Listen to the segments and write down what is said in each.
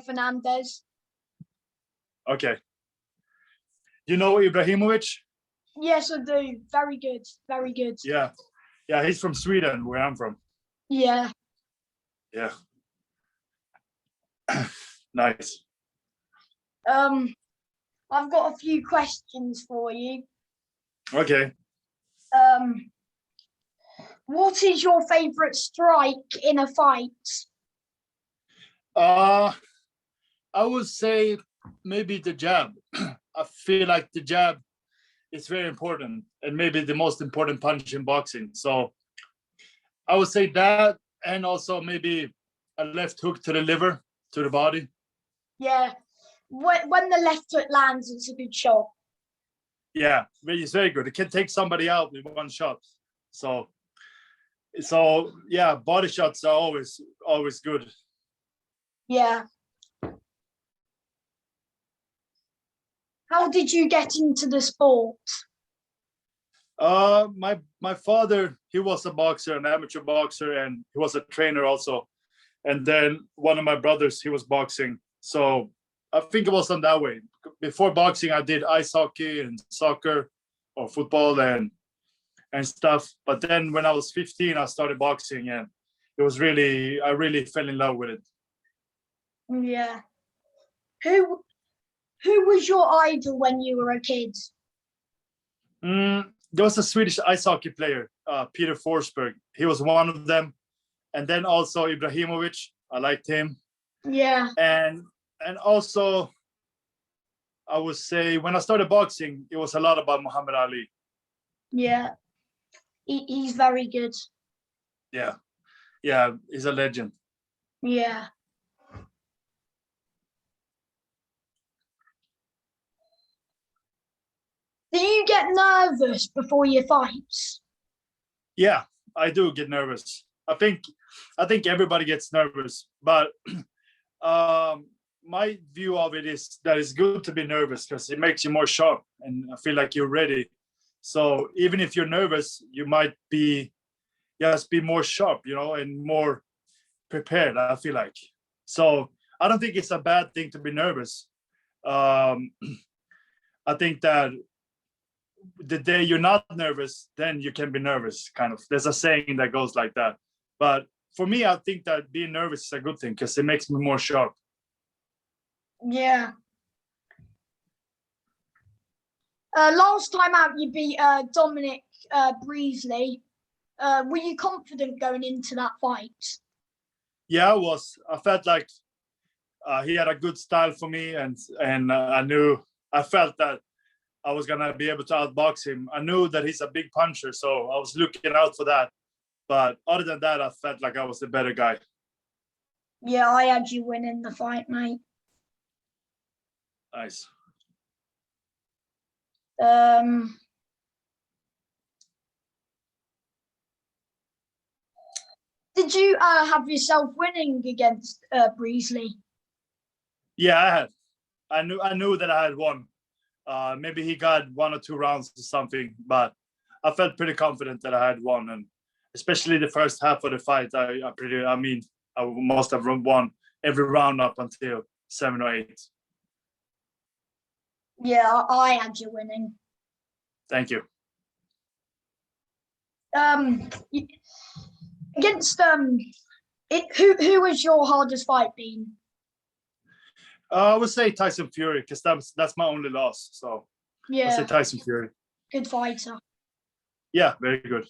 Fernandez. Okay. You know Ibrahimovic? Yes, I do. Very good. Very good. Yeah. Yeah, he's from Sweden, where I'm from. Yeah. Yeah. Nice. I've got a few questions for you. Okay. What is your favorite strike in a fight? I would say maybe the jab. I feel like the jab is very important and maybe the most important punch in boxing. So I would say that, and also maybe a left hook to the liver, to the body. Yeah. When the left hook lands, it's a good shot. Yeah, it's very good. It can take somebody out with one shot. So yeah, body shots are always good. Yeah. How did you get into the sport? My father, he was a boxer, an amateur boxer, and he was a trainer also. And then one of my brothers, he was boxing. So I think it was on that way. Before boxing, I did ice hockey and soccer or football and stuff. But then when I was 15, I started boxing, and I really fell in love with it. Yeah. Who was your idol when you were a kid? There was a Swedish ice hockey player, Peter Forsberg. He was one of them. And then also Ibrahimovic. I liked him. Yeah. And also, I would say when I started boxing, it was a lot about Muhammad Ali. Yeah. He's very good. Yeah. Yeah, he's a legend. Yeah. Do you get nervous before your fights? Yeah, I do get nervous. I think everybody gets nervous, but my view of it is that it's good to be nervous because it makes you more sharp and I feel like you're ready. So even if you're nervous, you might be more sharp, and more prepared, I feel like. So I don't think it's a bad thing to be nervous. I think that the day you're not nervous, then you can be nervous, kind of. There's a saying that goes like that. But for me, I think that being nervous is a good thing because it makes me more sharp. Yeah. Last time out, you beat Dominic Breesley. Were you confident going into that fight? Yeah, I was. I felt like he had a good style for me, and I felt that I was gonna be able to outbox him. I knew that he's a big puncher, so I was looking out for that. But other than that, I felt like I was the better guy. Yeah, I had you winning the fight, mate. Nice. Did you have yourself winning against Breesley? Yeah, I had. I knew that I had won. Maybe he got 1 or 2 rounds or something, but I felt pretty confident that I had won, and especially the first half of the fight, I must have won every round up until 7 or 8. Yeah, I had you winning. Thank you. Against who was your hardest fight been? I would say Tyson Fury because that's my only loss. So yeah, I say Tyson Fury. Good fighter. Yeah, very good.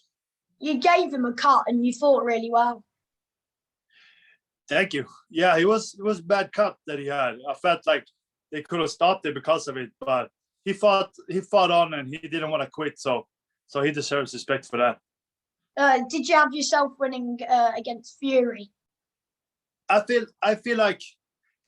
You gave him a cut and you fought really well. Thank you. Yeah, it was a bad cut that he had. I felt like they could have stopped it because of it, but he fought on and he didn't want to quit. So he deserves respect for that. Did you have yourself winning against Fury? I feel like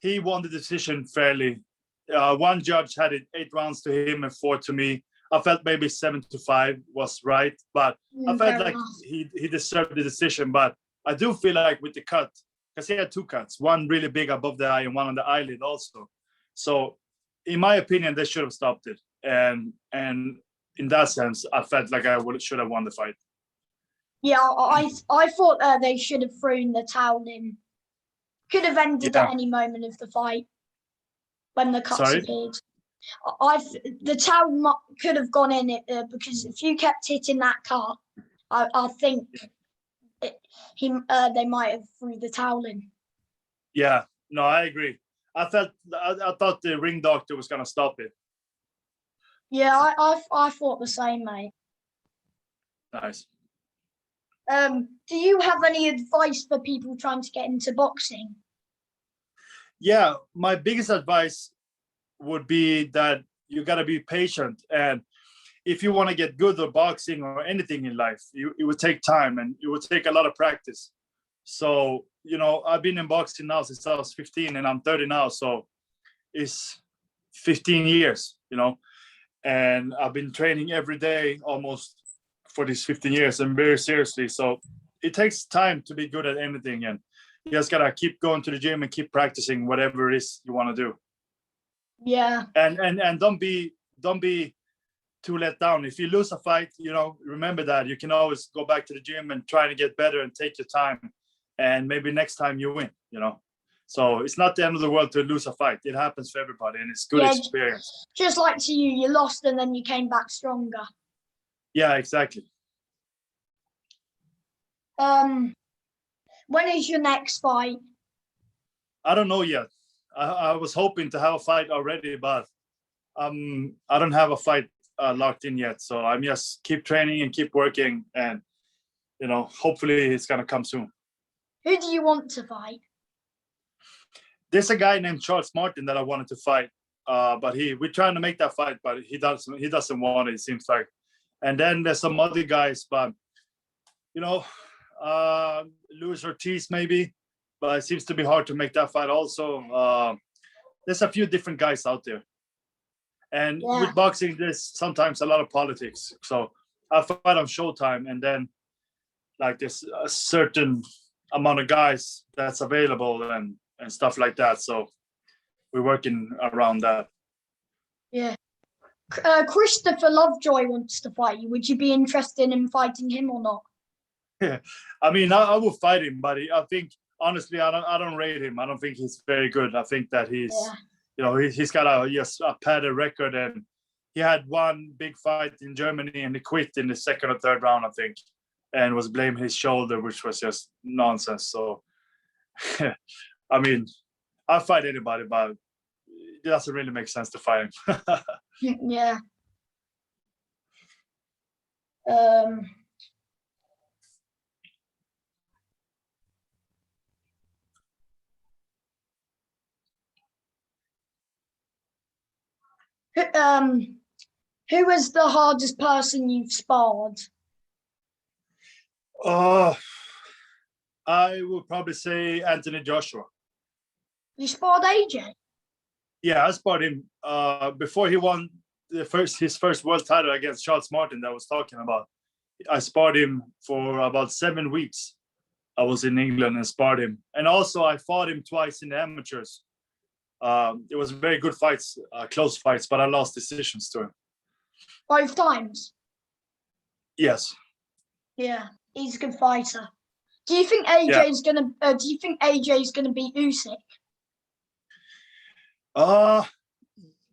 he won the decision fairly. One judge had it 8 rounds to him and 4 to me. I felt maybe 7-5 was right, but I felt like he deserved the decision. But I do feel like with the cut, because he had 2 cuts, one really big above the eye and one on the eyelid also. So in my opinion, they should have stopped it. And in that sense, I felt like I should have won the fight. Yeah, I thought they should have thrown the towel in Could have ended Yeah. at any moment of the fight when the cuts Sorry? appeared. The towel could have gone in it because if you kept hitting that cut, I think they might have threw the towel in. Yeah. No, I agree. I thought the ring doctor was gonna stop it. Yeah, I thought the same, mate. Nice. Do you have any advice for people trying to get into boxing? Yeah, my biggest advice would be that you gotta be patient, and if you want to get good at boxing or anything in life, it would take time and it would take a lot of practice. So, I've been in boxing now since I was 15 and I'm 30 now. So it's 15 years, and I've been training every day almost for these 15 years and very seriously. So it takes time to be good at anything. And you just got to keep going to the gym and keep practicing whatever it is you want to do. Yeah. And don't be too let down. If you lose a fight, remember that you can always go back to the gym and try to get better and take your time. And maybe next time you win, So it's not the end of the world to lose a fight. It happens for everybody and it's good experience. Just like to you lost and then you came back stronger. Yeah, exactly. When is your next fight? I don't know yet. I was hoping to have a fight already, but I don't have a fight locked in yet. So I'm just keep training and keep working, and hopefully it's gonna come soon. Who do you want to fight? There's a guy named Charles Martin that I wanted to fight, but we're trying to make that fight, but he doesn't want it. It seems like, and then there's some other guys, but Luis Ortiz maybe, but it seems to be hard to make that fight. Also, there's a few different guys out there. And with boxing, there's sometimes a lot of politics. So I fight on Showtime, and then like there's a certain amount of guys that's available and stuff like that. So we're working around that. Yeah. Christopher Lovejoy wants to fight you. Would you be interested in fighting him or not? Yeah, I mean, I will fight him, but I think honestly, I don't rate him. I don't think he's very good. I think that he's. He's got a padded record, and he had one big fight in Germany and he quit in the second or third round, I think, and was blaming his shoulder, which was just nonsense. So, I mean, I'll fight anybody, but it doesn't really make sense to fight him. Yeah. Who was the hardest person you've sparred? I would probably say Anthony Joshua. You sparred AJ? Yeah, I sparred him before he won his first world title against Charles Martin that I was talking about. I sparred him for about 7 weeks. I was in England and sparred him. And also I fought him twice in the amateurs. It was very good fights, close fights, but I lost decisions to him. 5 times? Yes. Yeah, he's a good fighter. Do you think AJ's gonna beat Usyk?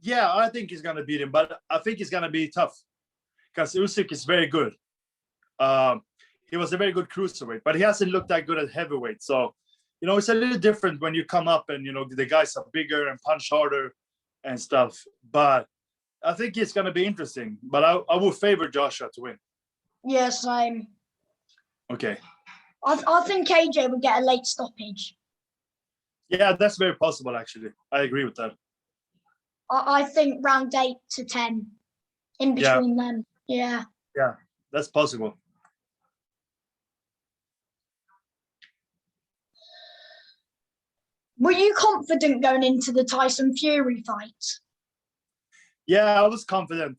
Yeah, I think he's gonna beat him, but I think it's gonna be tough because Usyk is very good. He was a very good cruiserweight, but he hasn't looked that good at heavyweight. So, it's a little different when you come up and the guys are bigger and punch harder and stuff. But I think it's gonna be interesting. But I would favor Joshua to win. Yeah, same. Okay. I think AJ would get a late stoppage. Yeah, that's very possible, actually. I agree with that. I think round 8 to 10 in between them. Yeah. Yeah, that's possible. Were you confident going into the Tyson Fury fight? Yeah, I was confident.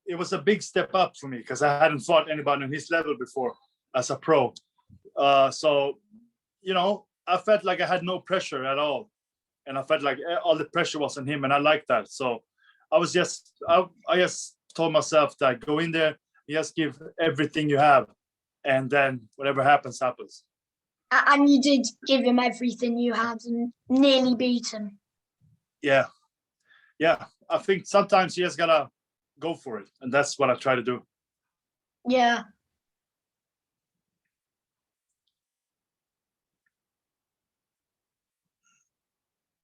It was a big step up for me because I hadn't fought anybody on his level before as a pro. So, I felt like I had no pressure at all. And I felt like all the pressure was on him, and I liked that. So I just told myself that go in there, just give everything you have, and then whatever happens, happens. And you did give him everything you had and nearly beat him. Yeah, yeah. I think sometimes you just gotta go for it, and that's what I try to do. Yeah.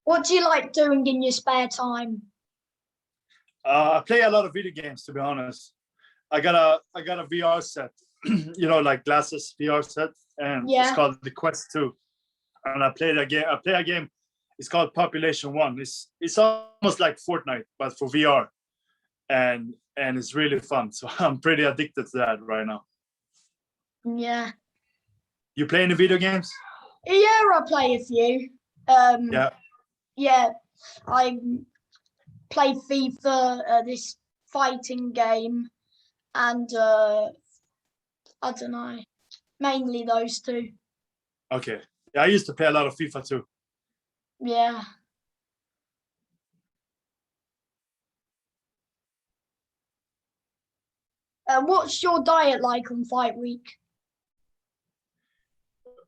What do you like doing in your spare time? I play a lot of video games, to be honest. I got a VR set, like glasses VR set, and it's Yeah. called the Quest 2. And I play a game. It's called Population One. It's almost like Fortnite, but for VR, and it's really fun. So I'm pretty addicted to that right now. Yeah. You play any video games? Yeah, I play a few. Yeah. Yeah, I play FIFA, this fighting game, and I don't know, mainly those two. Okay. Yeah, I used to play a lot of FIFA too. Yeah. What's your diet like on fight week?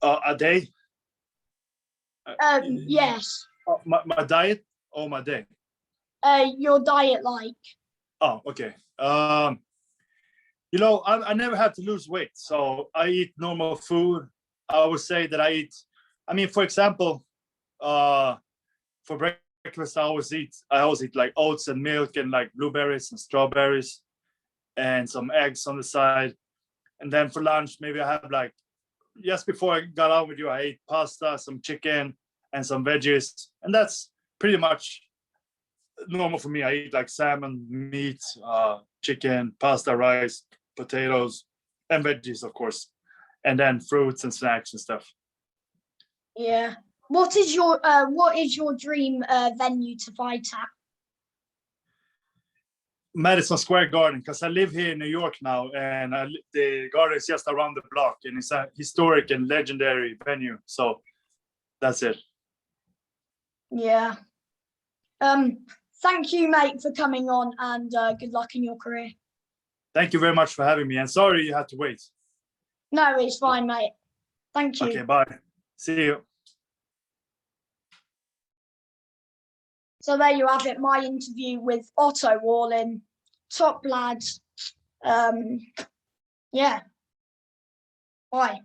A day? Yes. My diet or my day? Your diet like? Oh, okay. I never had to lose weight, so I eat normal food. I would say that for example, for breakfast, I always eat like oats and milk and like blueberries and strawberries and some eggs on the side. And then for lunch, maybe I have like, just before I got on with you, I ate pasta, some chicken, and some veggies. And that's pretty much normal for me. I eat like salmon, meat, chicken, pasta, rice, potatoes, and veggies, of course. And then fruits and snacks and stuff. Yeah. What is your dream venue to fight at? Madison Square Garden, because I live here in New York now, and the garden is just around the block, and it's a historic and legendary venue. So that's it. Yeah. Thank you, mate, for coming on, and good luck in your career. Thank you very much for having me, and sorry you had to wait. No, it's fine, mate. Thank you. Okay, bye. See you. So there you have it, my interview with Otto Wallin, top lad. Yeah. Bye.